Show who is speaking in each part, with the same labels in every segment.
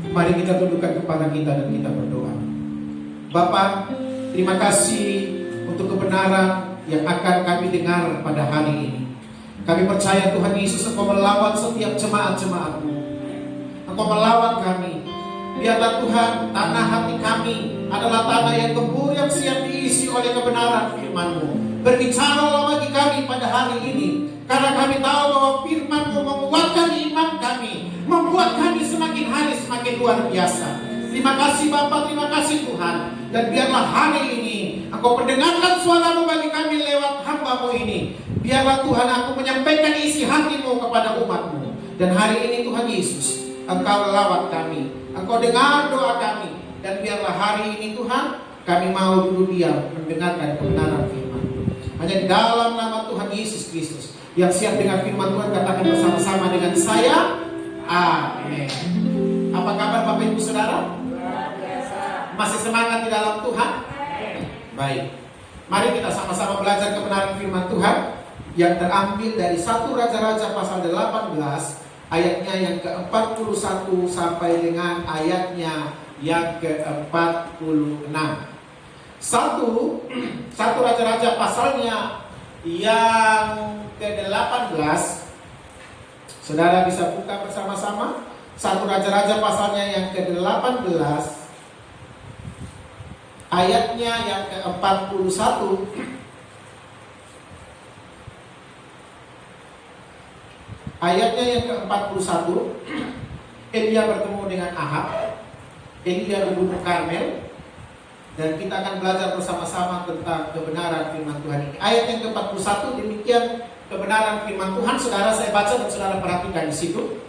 Speaker 1: Mari kita tundukkan kepala kita dan kita berdoa. Bapa, terima kasih untuk kebenaran yang akan kami dengar pada hari ini. Kami percaya Tuhan Yesus, Engkau melawat setiap jemaat-jemaat-Mu. Engkau melawat kami. Biarlah Tuhan, tanah hati kami adalah tanah yang gembur, yang siap diisi oleh kebenaran firman-Mu. Berbicaralah bagi kami pada hari ini, karena kami tahu bahwa firman-Mu menguatkan iman kami, membuat kami semakin hari semakin luar biasa. Terima kasih Bapa, terima kasih Tuhan. Dan biarlah hari ini Engkau mendengarkan suara-Mu bagi kami lewat hamba-Mu ini. Biarlah Tuhan, aku menyampaikan isi hati-Mu kepada umat-Mu. Dan hari ini Tuhan Yesus, Engkau lawat kami, Engkau dengar doa kami. Dan biarlah hari ini Tuhan, kami mau duduk diam mendengarkan kebenaran firman-Mu. Hanya di dalam nama Tuhan Yesus Kristus, yang siap dengan firman Tuhan, katakan bersama-sama dengan saya, amin. Apa kabar Bapak Ibu Saudara? Masih semangat di dalam Tuhan? Baik. Mari kita sama-sama belajar kebenaran firman Tuhan yang terambil dari 1 Raja-Raja pasal 18 ayatnya yang ke-41 sampai dengan ayatnya yang ke-46. 1 Raja-Raja pasalnya yang ke-18. Saudara bisa buka bersama-sama 1 Raja-Raja pasalnya yang ke-18 ayatnya yang ke-41. Ayatnya yang ke-41, Elia bertemu dengan Ahab. Elia di Gunung Karmel. Dan kita akan belajar bersama-sama tentang kebenaran firman Tuhan ini. Ayat yang ke-41, demikian kebenaran firman Tuhan. Saudara, saya baca dan saudara perhatikan di situ.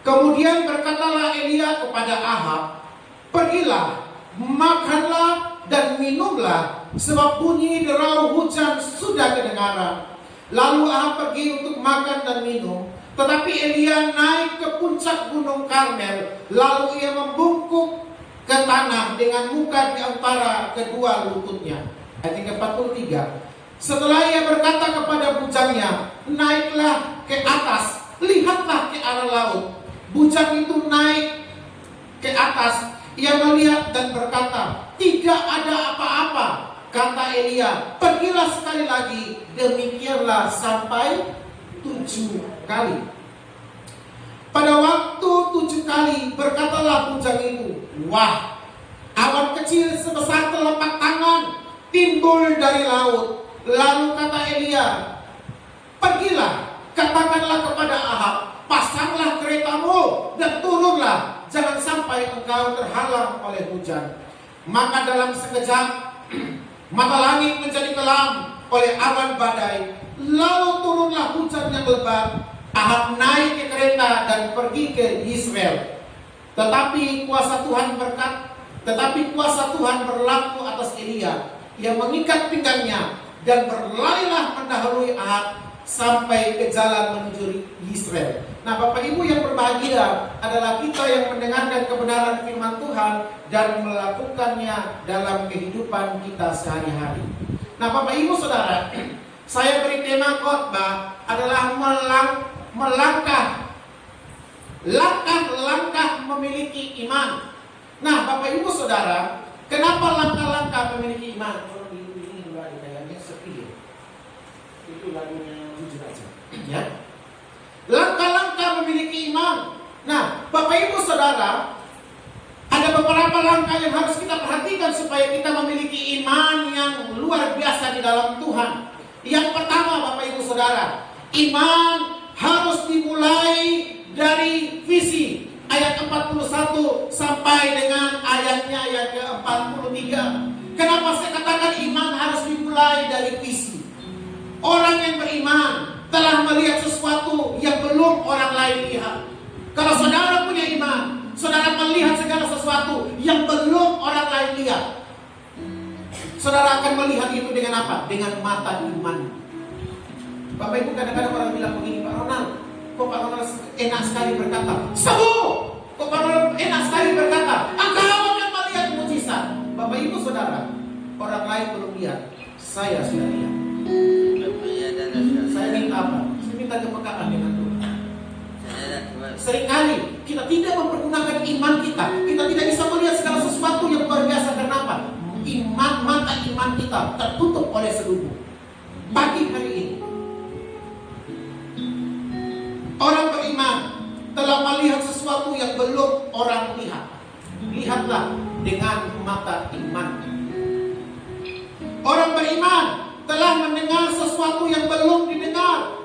Speaker 1: Kemudian berkatalah Elia kepada Ahab, "Pergilah, makanlah dan minumlah, sebab bunyi derau hujan sudah kedengaran." Lalu Ahab pergi untuk makan dan minum. Tetapi Elia naik ke puncak gunung Karmel. Lalu ia membungkuk ke tanah dengan muka di antara kedua lututnya. Ayat 43. Setelah ia berkata kepada bujangnya, "Naiklah ke atas, lihatlah ke arah laut." Bujang itu naik ke atas. Ia melihat dan berkata, "Tidak ada apa-apa." Kata Elia, "Pergilah sekali lagi." Demikianlah sampai 7 kali. Pada waktu 7 kali berkatalah bujang itu, "Wah, awan kecil sebesar telapak tangan timbul dari laut." Lalu kata Elia, "Pergilah, katakanlah kepada Ahab, pasanglah keretamu dan turunlah, jangan sampai engkau terhalang oleh hujan." Maka dalam sekejap mata langit menjadi kelam oleh awan badai. Lalu turunlah hujan yang lebat. Ahab naik ke kereta dan pergi ke Israel. Tetapi kuasa Tuhan berlaku atas Elia. Ia mengikat pinggangnya dan berlarilah mendahului Ahab sampai ke jalan menuju Israel. Nah, Bapak Ibu yang berbahagia adalah kita yang mendengarkan kebenaran firman Tuhan dan melakukannya dalam kehidupan kita sehari-hari. Nah, Bapak Ibu Saudara, saya beri tema khotbah adalah langkah memiliki iman. Nah, Bapak Ibu Saudara, kenapa langkah memiliki iman? Kalau ini kayaknya sepi ya. Itu lagunya Jujur aja. Ya. Langkah memiliki iman. Nah, Bapak Ibu Saudara, ada beberapa langkah yang harus kita perhatikan supaya kita memiliki iman yang luar biasa di dalam Tuhan. Yang pertama, Bapak Ibu Saudara, iman harus dimulai dari visi. Ayat 41 sampai dengan ayatnya yang ke-43. Kenapa saya katakan iman harus dimulai dari visi? Orang yang beriman telah melihat sesuatu yang belum orang lain lihat. Kalau saudara punya iman, saudara melihat segala sesuatu yang belum orang lain lihat. Saudara akan melihat itu dengan apa? Dengan mata iman. Bapak Ibu, kadang-kadang orang bilang begini, "Pak Ronald, kok Pak Ronald enak sekali berkata, sembuh? Kok Pak Ronald enak sekali berkata, engkau akan melihat mujizat?" Bapak Ibu Saudara, orang lain belum lihat, saya sudah lihat. Saya minta apa? Saya minta kepekaan dengan Tuhan. Seringkali kita tidak mempergunakan iman kita. Kita tidak bisa melihat segala sesuatu yang luar biasa. Kenapa? Mata iman kita tertutup oleh seluruh. Pagi hari ini, orang beriman telah melihat sesuatu yang belum orang lihat. Lihatlah dengan mata iman. Orang beriman telah mendengar sesuatu yang belum didengar.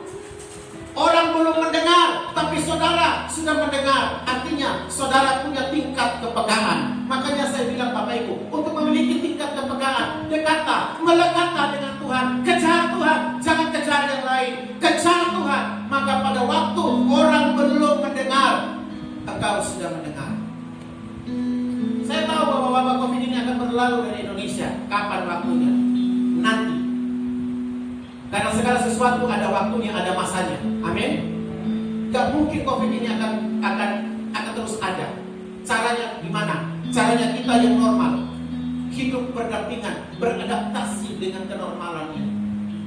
Speaker 1: Orang belum mendengar, tapi saudara sudah mendengar. Artinya saudara punya tingkat kepekaan. Makanya saya bilang Bapak Ibu, untuk memiliki tingkat kepekaan, dekatlah, melekatlah dengan Tuhan. Kejar Tuhan, jangan kejar yang lain. Kejar Tuhan. Maka pada waktu orang belum mendengar, engkau sudah mendengar. Saya tahu bahwa wabah COVID ini akan berlalu dari Indonesia. Kapan waktunya? Nanti. Karena segala sesuatu ada waktunya, ada masanya. Amin. Gak mungkin COVID ini akan terus ada. Caranya gimana? Caranya kita yang normal, hidup berdampingan, beradaptasi dengan kenormalan ini.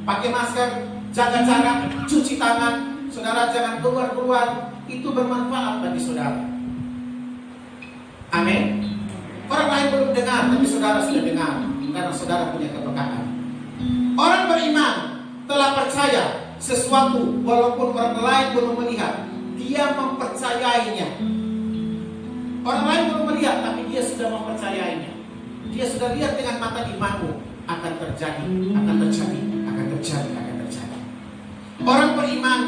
Speaker 1: Pakai masker, jaga jarak, cuci tangan. Saudara jangan keluar-keluar. Itu bermanfaat bagi saudara. Amin. Orang lain belum dengar, tapi saudara sudah dengar. Karena saudara punya kepekaan. Orang beriman telah percaya sesuatu walaupun orang lain belum melihat. Dia mempercayainya. Orang lain belum melihat, tapi dia sudah mempercayainya. Dia sudah lihat dengan mata imanmu. Akan terjadi, akan terjadi, akan terjadi, akan terjadi. Orang beriman,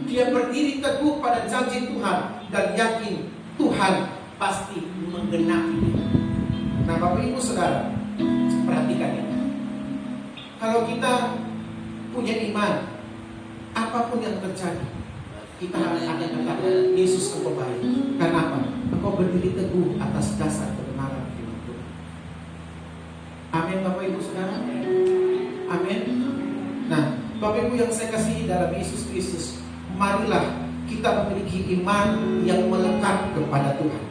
Speaker 1: dia berdiri teguh pada janji Tuhan dan yakin Tuhan pasti menggenapi. Nah Bapak Ibu Saudara, perhatikan ini. Kalau kita punya iman, apapun yang terjadi, kita akan katakan Yesus engkau baik. Karena apa? Engkau berdiri teguh atas dasar kebenaran firman Tuhan. Amin Bapak Ibu Saudara. Amin. Nah Bapak Ibu yang saya kasihi dalam Yesus Kristus, marilah kita memiliki iman yang melekat kepada Tuhan.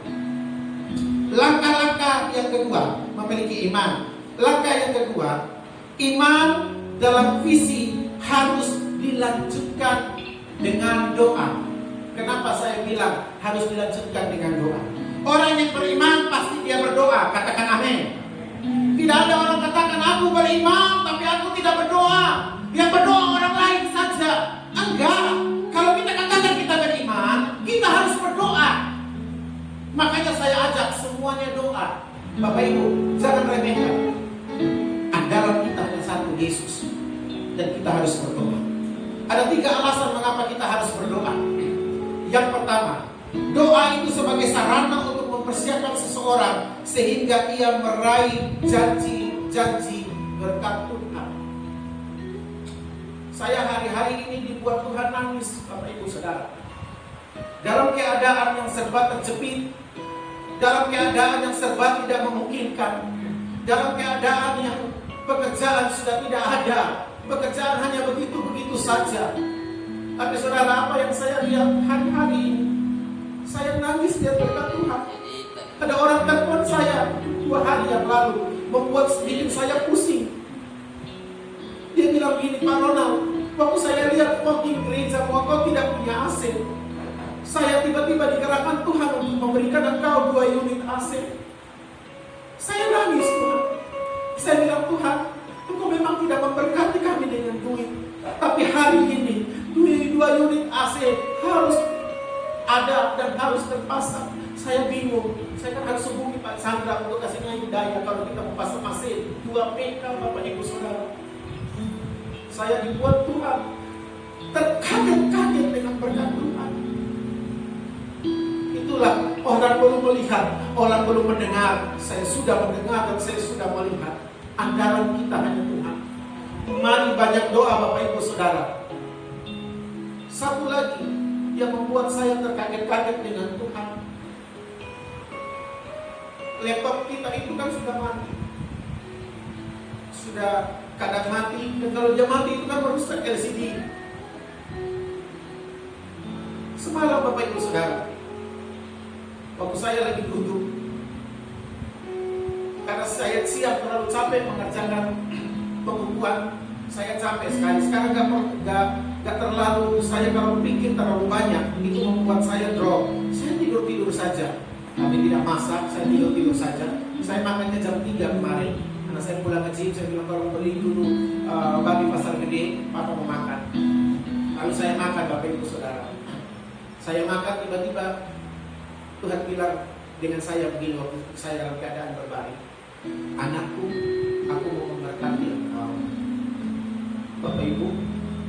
Speaker 1: Langkah-langkah yang kedua, memiliki iman. Langkah yang kedua, iman dalam visi harus dilanjutkan dengan doa. Kenapa saya bilang harus dilanjutkan dengan doa? Orang yang beriman pasti dia berdoa. Katakan amin. Tidak ada orang katakan aku beriman tapi aku tidak berdoa. Yang berdoa orang lain saja. Enggak. Kalau kita katakan kita beriman, kita harus berdoa. Makanya saya ajak semuanya doa. Bapak Ibu, jangan remehkan. Andalan kita hanya satu, Yesus. Dan kita harus berdoa. Ada 3 alasan mengapa kita harus berdoa. Yang pertama, doa itu sebagai sarana untuk mempersiapkan seseorang sehingga ia meraih janji-janji berkat Tuhan. Saya hari-hari ini dibuat Tuhan nangis, Bapak Ibu Saudara. Dalam keadaan yang serba terjepit, dalam keadaan yang serba tidak memungkinkan, dalam keadaan yang pekerjaan sudah tidak ada, pekerjaan hanya begitu-begitu saja. Tapi saudara, apa yang saya lihat hari-hari ini, saya nangis lihat berkat Tuhan. Ada orang telepon saya 2 hari yang lalu, bikin saya pusing. Dia bilang gini, Pak Ronald, waktu saya lihat di gereja kok tidak punya AC, saya tiba-tiba digerakkan Tuhan untuk memberikan engkau 2 unit AC. Saya nangis Tuhan. Saya bilang Tuhan, engkau memang tidak memberkati kami dengan duit, tapi hari ini 2 unit AC harus ada dan harus terpasang. Saya bingung. Saya kan harus hubungi Pak Chandra untuk kasihnya hidayah kalau kita mau pasang AC 2 PK Bapak Ibu Saudara. Saya dibuat Tuhan terkaget-kaget dengan berkat Tuhan. Itulah orang belum melihat, orang belum mendengar. Saya sudah mendengar dan saya sudah melihat. Andalan kita hanya Tuhan. Mari banyak doa Bapak Ibu Saudara. Satu lagi yang membuat saya terkaget-kaget dengan Tuhan. Laptop kita itu kan sudah mati. Sudah kadang mati. Dan kalau dia mati itu kan merusak LCD. Semalam Bapak Ibu Saudara, waktu saya lagi duduk, karena saya siap terlalu capek mengerjakan pembukuan, saya capek sekali. Sekarang gak terlalu, saya kalau pikir terlalu banyak, itu membuat saya drop. Saya tidur saja. Kami tidak masak, saya tidur saja. Saya makannya jam 3 kemarin. Karena saya pulang ke gym, saya bilang kalau beli dulu bagi pasar gede, Papa mau makan. Lalu saya makan, Bapak Ibu Saudara. Saya makan, tiba-tiba Tuhan bilang dengan saya begini waktu saya dalam keadaan berbaring. Anakku, aku mau memberkati engkau. Bapak Ibu,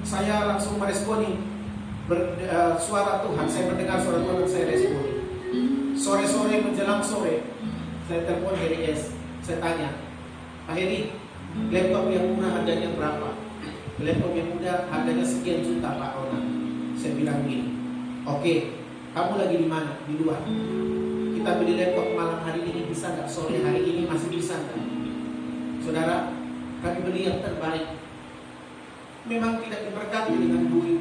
Speaker 1: saya langsung meresponi suara Tuhan. Saya mendengar suara Tuhan dan saya responi. Sore-sore menjelang sore, saya telepon Heri S. Saya tanya, Pak Heri, laptop yang murah harganya berapa? Laptop yang muda harganya sekian juta Pak Ona. Saya bilang gini, oke, kamu lagi di mana? Di luar. Kita beli laptop malam hari ini bisa nggak? Sore hari ini masih bisa nggak? Saudara, kami beli yang terbaik. Memang tidak diberkati dengan duit,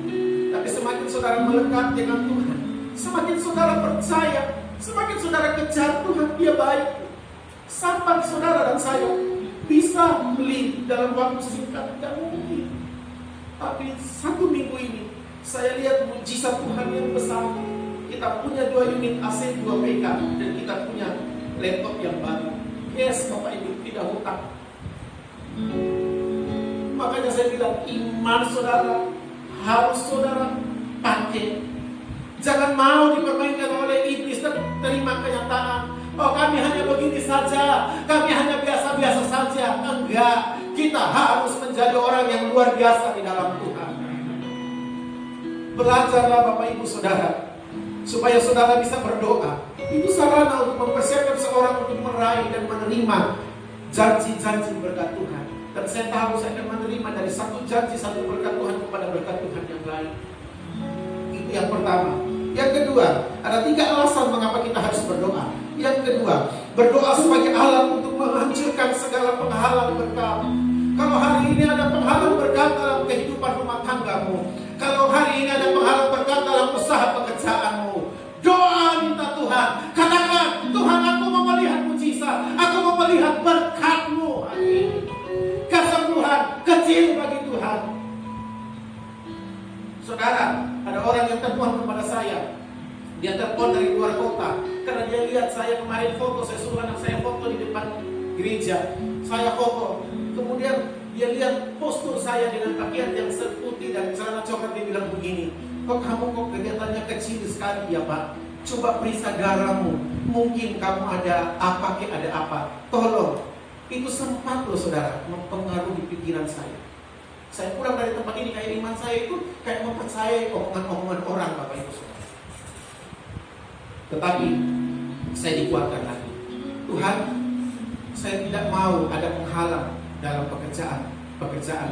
Speaker 1: tapi semakin saudara melekat dengan Tuhan, semakin saudara percaya, semakin saudara kejar Tuhan, Dia baik. Sampai saudara dan saya bisa beli dalam waktu singkat, tidak mungkin. Tapi 1 minggu ini saya lihat mujizat Tuhan yang besar. Kita punya 2 unit AC 2 PK dan kita punya laptop yang baru. Yes, Bapak Ibu, tidak hutang. Makanya saya bilang iman saudara harus saudara pakai. Jangan mau dipermainkan oleh iblis dan terima kenyataan. Oh, kami hanya begini saja, kami hanya biasa-biasa saja. Enggak, kita harus menjadi orang yang luar biasa di dalam Tuhan. Belajarlah Bapak Ibu Saudara, supaya saudara bisa berdoa. Itu sarana untuk mempersiapkan seorang untuk meraih dan menerima janji-janji berkat Tuhan. Dan saya tahu saya akan menerima dari satu janji, satu berkat Tuhan kepada berkat Tuhan yang lain. Itu yang pertama. Yang kedua, ada 3 alasan mengapa kita harus berdoa. Yang kedua, berdoa sebagai alat untuk menghancurkan segala penghalang berkat. Kalau hari ini ada penghalang berkat dalam kehidupan rumah tanggamu, kalau hari ini ada penghalang berkat dalam usaha pekerjaanmu, doa minta Tuhan. Katakan, Tuhan, aku mau melihat mujizat, aku mau melihat berkat-Mu hari ini. Kesembuhan kecil bagi Tuhan. Saudara, ada orang yang telepon kepada saya. Dia telepon dari luar kota karena dia lihat saya kemarin foto, saya suruh anak saya foto di depan gereja. Saya foto. Kemudian dia lihat postur saya dengan pakaian yang putih dan celana coklat. Dia bilang begini, kok kamu kelihatannya kecil sekali ya Pak? Coba periksa darahmu. Mungkin kamu ada apa, ada apa. Tolong. Itu sempat loh saudara mempengaruhi pikiran saya. Saya pulang dari tempat ini kayak iman saya itu kayak mempercayai omongan-omongan orang Bapak Ibu Saudara. Tetapi saya dikuatkan lagi. Tuhan, saya tidak mau ada penghalang dalam pekerjaan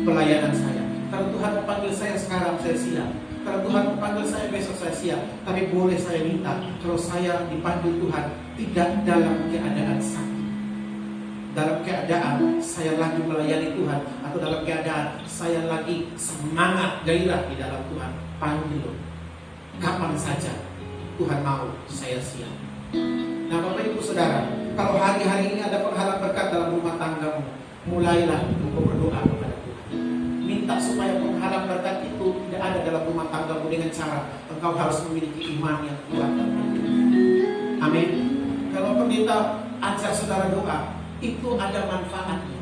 Speaker 1: pelayanan saya. Kalau Tuhan memanggil saya sekarang, saya siap. Kalau Tuhan memanggil saya besok, saya siap. Tapi boleh saya minta, kalau saya dipanggil Tuhan tidak dalam keadaan sakit, dalam keadaan saya lagi melayani Tuhan, atau dalam keadaan saya lagi semangat gairah di dalam Tuhan, panggil kapan saja Tuhan mau, saya siap. Nah Bapak Ibu Saudara, kalau hari-hari ini ada penghalang berkat dalam rumah tanggamu, mulailah untuk berdoa kepada Tuhan. Minta supaya penghalang berkat itu tidak ada dalam rumah tanggamu dengan cara engkau harus memiliki iman yang kuat. Amin. Kalau pendeta ajar saudara doa, itu ada manfaatnya.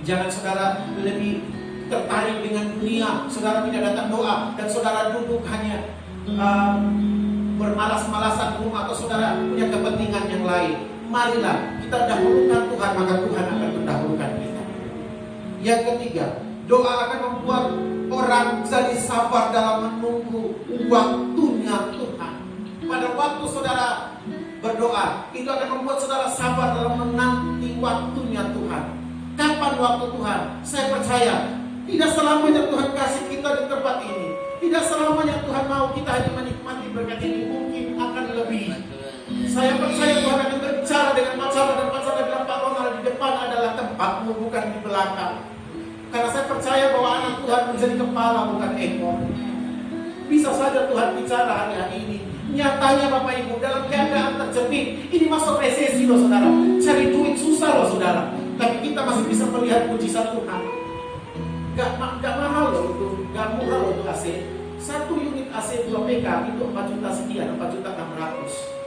Speaker 1: Jangan saudara lebih tertarik dengan dunia, saudara tidak datang doa, dan saudara duduk hanya bermalas-malasan di rumah, atau saudara punya kepentingan yang lain. Marilah kita dahulukan Tuhan, maka Tuhan akan mendahulukan kita. Yang ketiga, doa akan membuat orang jadi sabar dalam menunggu waktunya Tuhan. Pada waktu saudara berdoa, itu akan membuat saudara sabar dalam menanti waktunya Tuhan. Kapan waktu Tuhan? Saya percaya tidak selamanya Tuhan kasih kita di tempat ini. Tidak selamanya Tuhan mau kita hanya menikmati berkat ini. Mungkin akan lebih. Saya percaya Tuhan akan berbicara dengan pacarnya, dan pacarnya bilang, Pak Ronald, di depan adalah tempatmu, bukan di belakang. Karena saya percaya bahwa anak Tuhan menjadi kepala, bukan ekor. Bisa saja Tuhan bicara hari ini. Nyatanya Bapak Ibu, dalam keadaan terjepit, ini masuk resesi loh saudara. Cari duit susah loh saudara. Tapi kita masih bisa melihat mujizat Tuhan. Gak mahal loh itu, gak murah loh itu AC. 1 unit AC 2 PK itu 4 juta sekian, 4 juta 600.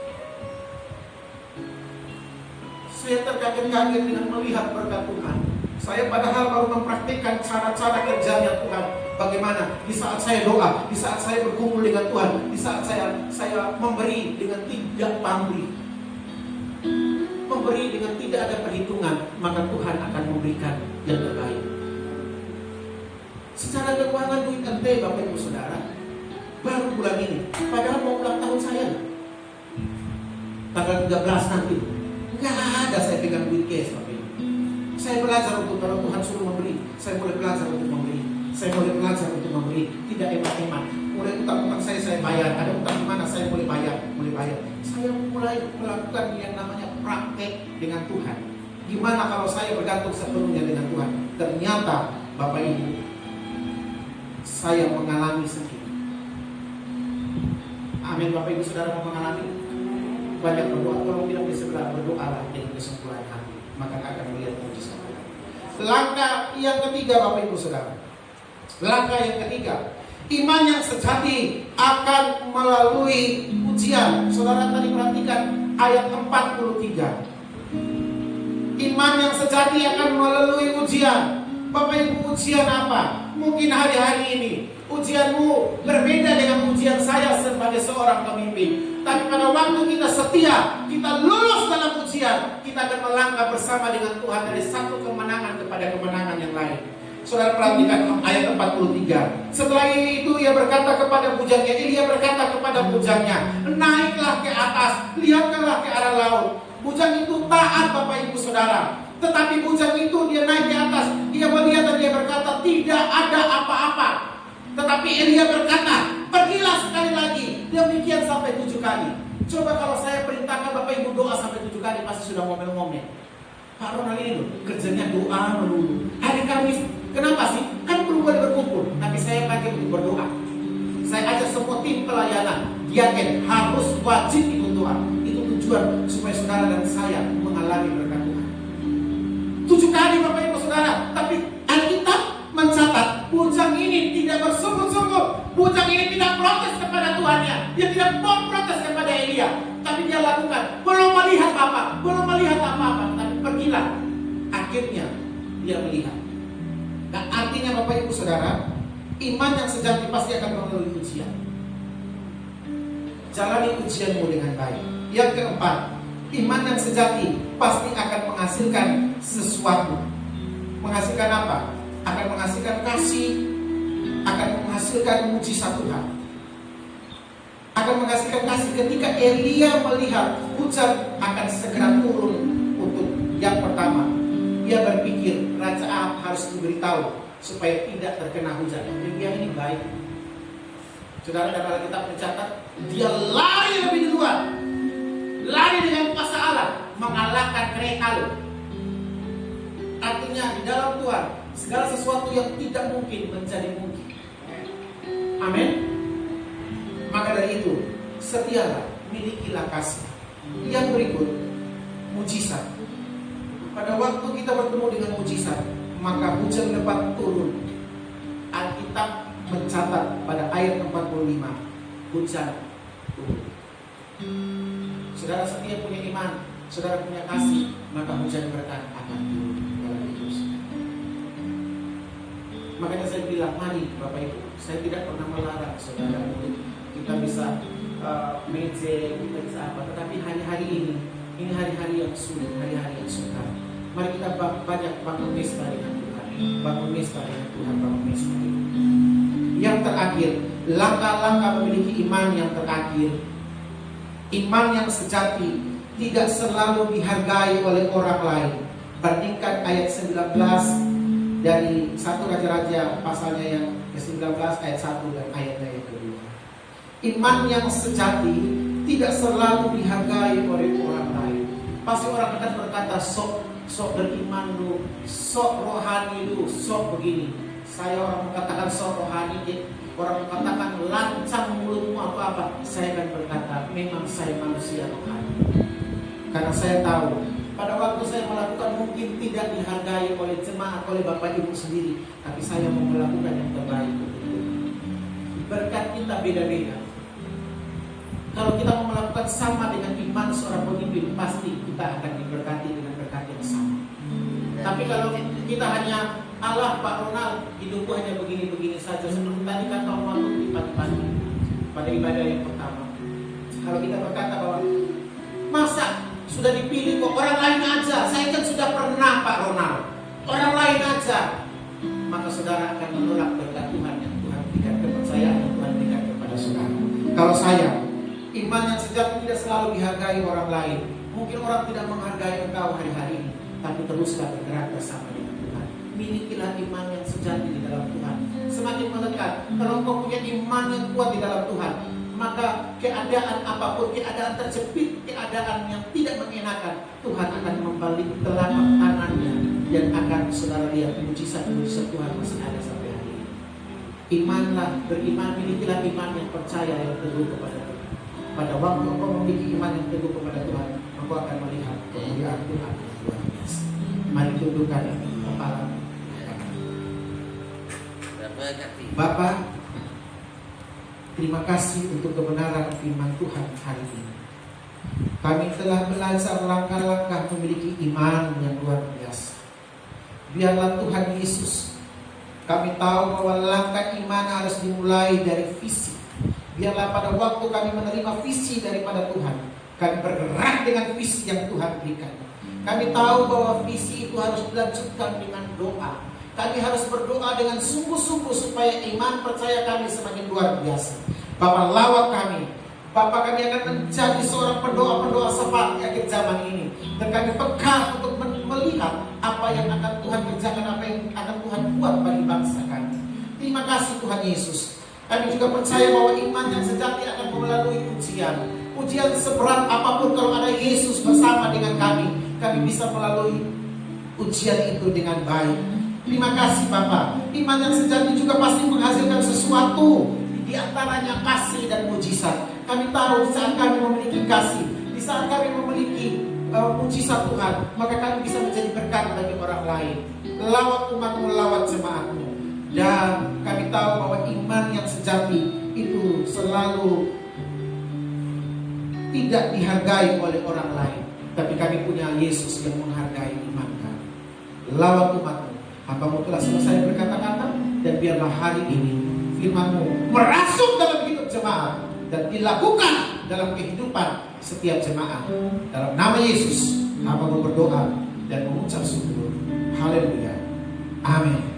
Speaker 1: Saya terkaget-kaget dengan melihat berkat Tuhan. Saya padahal baru mempraktikkan cara-cara kerjanya Tuhan. Bagaimana di saat saya doa, di saat saya berkumpul dengan Tuhan, di saat saya memberi dengan tidak pamrih, memberi dengan tidak ada perhitungan, maka Tuhan akan memberikan yang terbaik. Secara keuangan duit ente Bapak Ibu Saudara baru bulan ini, padahal mau ulang tahun saya tanggal 13 nanti. Nggak ada saya pegang duit cash Bapak Ibu. Saya belajar untuk, kalau Tuhan suruh memberi, saya mulai belajar untuk memberi. Saya mulai belajar untuk memberi, tidak hemat-hemat. Mulai utang-utang saya bayar. Ada utang di mana saya mulai bayar. Saya mulai melakukan yang namanya praktek dengan Tuhan. Gimana kalau saya bergantung sepenuhnya dengan Tuhan? Ternyata Bapak Ibu, saya mengalami sakit. Amin. Bapak Ibu Saudara mau mengalami? Banyak berdoa, tolong bilang di sebelah, berdoalah dengan kesungguhan hati, maka akan melihat mujizat. Langkah yang ketiga Bapak Ibu Saudara. Langkah yang ketiga, iman yang sejati akan melalui ujian. Saudara tadi perhatikan ayat 43. Iman yang sejati akan melalui ujian. Bapak Ibu, ujian apa? Mungkin hari-hari ini ujianmu berbeda dengan ujian saya sebagai seorang pemimpin. Tapi pada waktu kita setia, kita lulus dalam ujian, kita akan melangkah bersama dengan Tuhan dari satu kemenangan kepada kemenangan yang lain. Saudara perhatikan ayat 43. Setelah itu ia berkata kepada bujangnya, Elia berkata kepada bujangnya, naiklah ke atas, lihatlah ke arah laut. Bujang itu taat Bapak Ibu Saudara. Tetapi bujang itu dia naik ke atas, dia melihat dan dia berkata, tidak ada apa-apa. Tetapi Elia berkata, pergilah sekali lagi. Demikian sampai 7 kali. Coba kalau saya perintahkan Bapak Ibu doa sampai 7 kali, pasti sudah ngomel-ngomel. Pak Ronald ini loh, kerjanya doa melulu. Hari Kamis, kenapa sih? Kan belum boleh berkumpul. Tapi saya pakai untuk berdoa. Saya ajak semua tim pelayanan. Diaken harus wajib ikut doa. Itu tujuan supaya saudara dan saya mengalami berkat Tuhan. 7 kali Bapak Ibu Saudara. Tapi Alkitab mencatat bujang ini tidak bersungguh-sungguh. Bujang ini tidak protes kepada Tuhannya. Dia tidak mau protes kepada Elia. Tapi dia lakukan. Belum melihat apa-apa. Tapi pergilah. Akhirnya dia melihat. Nah, artinya Bapak Ibu Saudara, iman yang sejati pasti akan melalui ujian. Jalani ujianmu dengan baik. Yang keempat, iman yang sejati pasti akan menghasilkan sesuatu. Menghasilkan apa? Akan menghasilkan kasih, akan menghasilkan mujizat Tuhan. Akan menghasilkan kasih ketika Elia melihat hujan akan segera turun untuk yang pertama. Dia berpikir Raja Ahab harus diberitahu supaya tidak terkena hujan. Elia ini baik. Saudara, dalam Alkitab mencatat dia lari lebih duluan. Lari dengan kuasa Allah mengalahkan kereta loh. Artinya di dalam Tuhan segala sesuatu yang tidak mungkin menjadi mungkin. Amin. Maka dari itu, setialah, milikilah kasih. Yang berikut, mujizat. Pada waktu kita bertemu dengan mujizat, maka hujan lebat turun. Alkitab mencatat pada ayat 45, hujan turun. Saudara setia punya iman, saudara punya kasih, maka hujan berkat akan turun dalam hidup saudara. Makanya saya bilang, mari Bapak Ibu, saya tidak pernah melarang saudara untuk kita bisa meje, kita bisa apa. Tetapi hari-hari ini hari-hari yang sulit, hari-hari yang sukar. Mari kita banyak bangun mesta dengan Tuhan, bangun mesta dengan Tuhan, bangun mesta dengan Tuhan. Yang terakhir, langkah-langkah memiliki iman yang terakhir. Iman yang sejati tidak selalu dihargai oleh orang lain. Bandingkan ayat 19 dari 1 Raja-Raja pasalnya yang ke-19 ayat 1 dan ayatnya yang kedua. Iman yang sejati tidak selalu dihargai oleh orang lain. Pasti orang akan berkata, sok beriman lu, sok rohani lu, sok begini. Saya orang mengatakan sok rohani, orang mengatakan lancang mulutmu apa-apa. Saya akan berkata, memang saya manusia rohani. Karena saya tahu pada waktu saya melakukan mungkin tidak dihargai oleh jemaat, oleh Bapak Ibu sendiri, tapi saya mau melakukan yang terbaik untuk Tuhan. berkat kita beda-beda. Kalau kita mau melakukan sama dengan iman seorang pemimpin, pasti kita akan diberkati dengan berkat yang sama. Tapi kalau kita hanya Allah Pak Ronald, hidupku hanya begini-begini saja, seperti tadi kata waktu di pagi-pagi pada ibadah yang pertama. Kalau kita berkata bahwa masa sudah dipilih kok orang lain aja, saya kan sudah pernah Pak Ronald, orang lain aja, maka saudara akan menolak berkat Tuhan yang Tuhan berikan, kepercayaan yang Tuhan berikan kepada saudara. Kalau saya, iman yang sejati tidak selalu dihargai orang lain. Mungkin orang tidak menghargai engkau hari-hari ini, tapi teruslah bergerak bersama dengan Tuhan. Milikilah iman yang sejati di dalam Tuhan. Semakin melekat, kalau engkau punya iman yang kuat di dalam Tuhan, maka keadaan apapun, keadaan terjepit, keadaan yang tidak mengenakan, Tuhan akan membalik telapak tangannya dan akan saudara lihat mujizat-mujizat Tuhan masih ada sampai hari ini. Imanlah, beriman, milikilah iman yang percaya, yang teguh kepada Tuhan. Pada waktu engkau memiliki iman yang teguh kepada Tuhan, engkau akan melihat kemuliaan Tuhan yang luar biasa. Mari tundukkan kepala. Bapa, terima kasih untuk kebenaran firman Tuhan hari ini. Kami telah belajar langkah-langkah memiliki iman yang luar biasa. Biarlah Tuhan Yesus, kami tahu bahwa langkah iman harus dimulai dari visi. Biarlah pada waktu kami menerima visi daripada Tuhan, kami bergerak dengan visi yang Tuhan berikan. Kami tahu bahwa visi itu harus dilanjutkan dengan doa. Kami harus berdoa dengan sungguh-sungguh supaya iman percaya kami semakin luar biasa. Bapa, lawat kami. Bapa, kami akan menjadi seorang pendoa-pendoa syafaat di akhir zaman ini. Dan kami peka untuk melihat apa yang akan Tuhan kerjakan, apa yang akan Tuhan buat bagi bangsa kami. Terima kasih Tuhan Yesus. Kami juga percaya bahwa iman yang sejati akan melalui ujian. Ujian seberat apapun, kalau ada Yesus bersama dengan kami bisa melalui ujian itu dengan baik. Terima kasih Bapa. Iman yang sejati juga pasti menghasilkan sesuatu, di antaranya kasih dan mujizat. Kami tahu di saat kami memiliki kasih, di saat kami memiliki mujizat Tuhan, maka kami bisa menjadi berkat bagi orang lain. Lawat umatmu, lawat jemaatmu. Dan kami tahu bahwa iman yang sejati itu selalu tidak dihargai oleh orang lain, tapi kami punya Yesus yang menghargai iman kami. Lawat umatmu. Hamba-Mu telah selesai berkata-kata, dan biarlah hari ini firman-Mu merasuk dalam hidup jemaat dan dilakukan dalam kehidupan setiap jemaat. Dalam nama Yesus, hamba-Mu berdoa dan mengucap syukur. Haleluya. Amin.